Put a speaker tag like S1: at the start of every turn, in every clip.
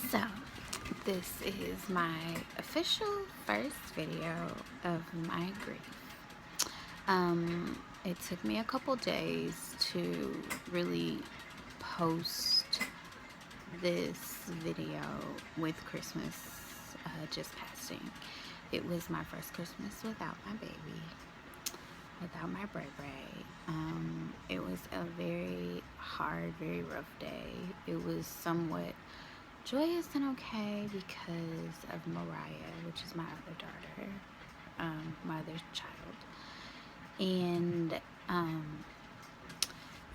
S1: So, this is my official first video of my grief. It took me a couple days to really post this video with Christmas just passing. It was my first Christmas without my baby, without my Bray Bray. It was a very hard, very rough day. It was somewhat joyous and okay because of Mariah, which is my other daughter, my other child. And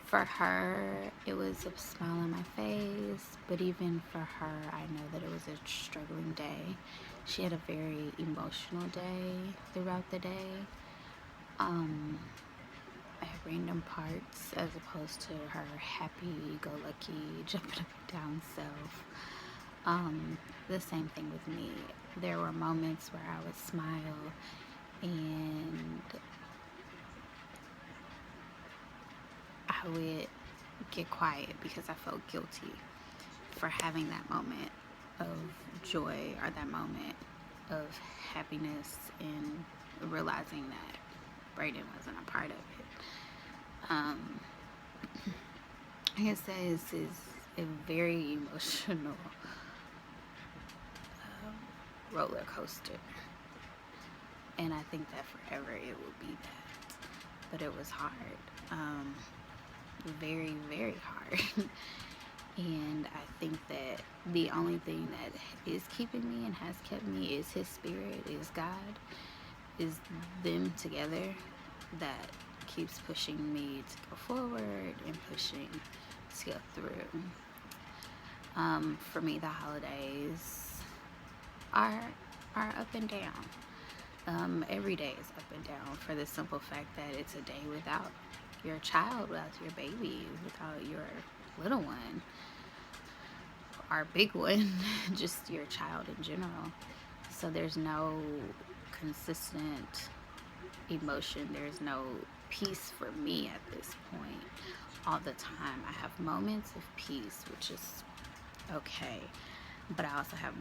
S1: for her, it was a smile on my face, but even for her, I know that it was a struggling day. She had a very emotional day throughout the day. At random parts as opposed to her happy-go-lucky, jumping up and down self. The same thing with me. There were moments where I would smile and I would get quiet because I felt guilty for having that moment of joy or that moment of happiness and realizing that Brayden wasn't a part of it. I guess that is a very emotional roller coaster, and I think that forever it will be that. But it was hard, very, very hard. And I think that the only thing that is keeping me and has kept me is His Spirit, is God, is them together that keeps pushing me to go forward and pushing to go through. For me, the holidays are up and down. Every day is up and down for the simple fact that it's a day without your child, without your baby, without your little one, our big one, just your child in general. So there's no consistent emotion, there's no peace for me at this point all the time. I have moments of peace, which is okay, but I also have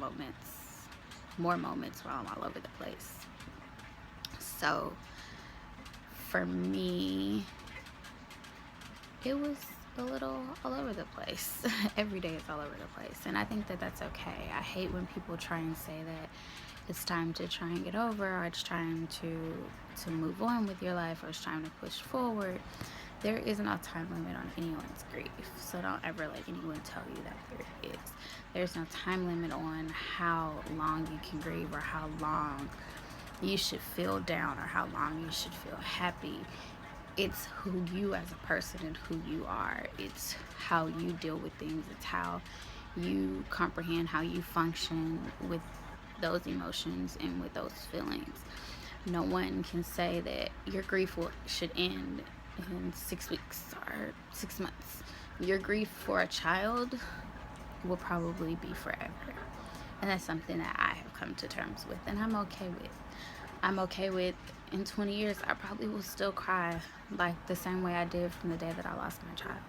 S1: more moments where I'm all over the place. So for me, it was a little all over the place. Every day is all over the place, and I think that that's okay. I hate when people try and say that it's time to try and get over, or it's trying to move on with your life, or it's trying to push forward. There is no time limit on anyone's grief, so don't ever let anyone tell you that there is. There's no time limit on how long you can grieve, or how long you should feel down, or how long you should feel happy. It's who you as a person and who you are. It's how you deal with things. It's how you comprehend, how you function with those emotions and with those feelings. No one can say that your grief should end in 6 weeks or 6 months. Your grief for a child will probably be forever. And that's something that I have come to terms with, and I'm okay with. I'm okay with, in 20 years, I probably will still cry like the same way I did from the day that I lost my child.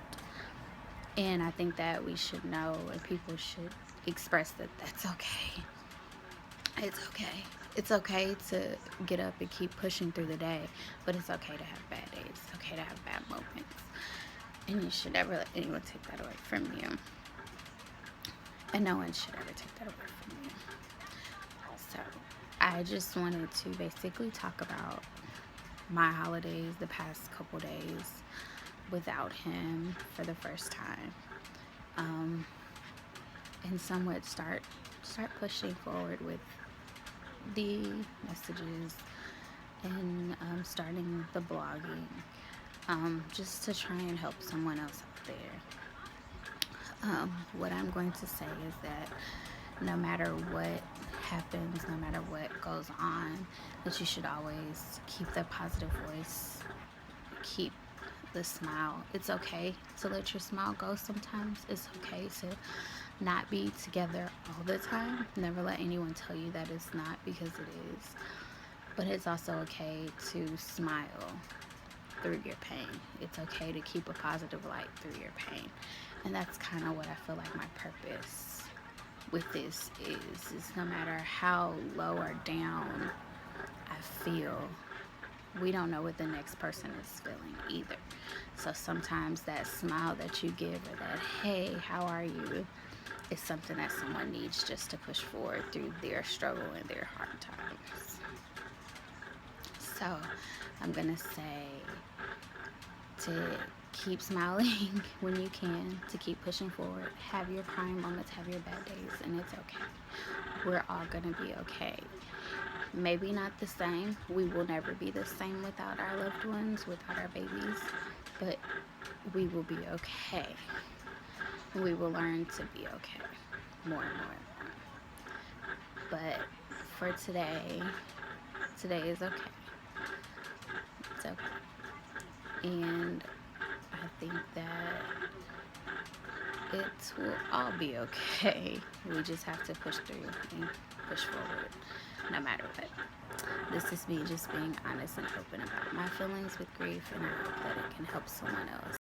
S1: And I think that we should know, and people should express that that's okay. It's okay. It's okay to get up and keep pushing through the day, but it's okay to have bad days. It's okay to have bad moments. And you should never let anyone take that away from you. And no one should ever take that away from you. So I just wanted to basically talk about my holidays the past couple days without him for the first time, and somewhat start pushing forward with the messages and starting the blogging, just to try and help someone else out there. What I'm going to say is that no matter what happens, no matter what goes on, that you should always keep the positive voice, keep the smile. It's okay to let your smile go sometimes. It's okay to not be together all the time. Never let anyone tell you that it's not, because it is. But it's also okay to smile through your pain. It's okay to keep a positive light through your pain. And that's kind of what I feel like my purpose with this is no matter how low or down I feel, we don't know what the next person is feeling either. So sometimes that smile that you give, or that, hey, how are you, is something that someone needs just to push forward through their struggle and their hard times. So I'm going to say to keep smiling when you can, to keep pushing forward. Have your crying moments, have your bad days, and it's okay. We're all going to be okay. Maybe not the same. We will never be the same without our loved ones, without our babies, but we will be okay. We will learn to be okay more and more. But for today, today is okay. It's okay. And I think that it will all be okay. We just have to push through and push forward no matter what. This is me just being honest and open about my feelings with grief, and I hope that it can help someone else.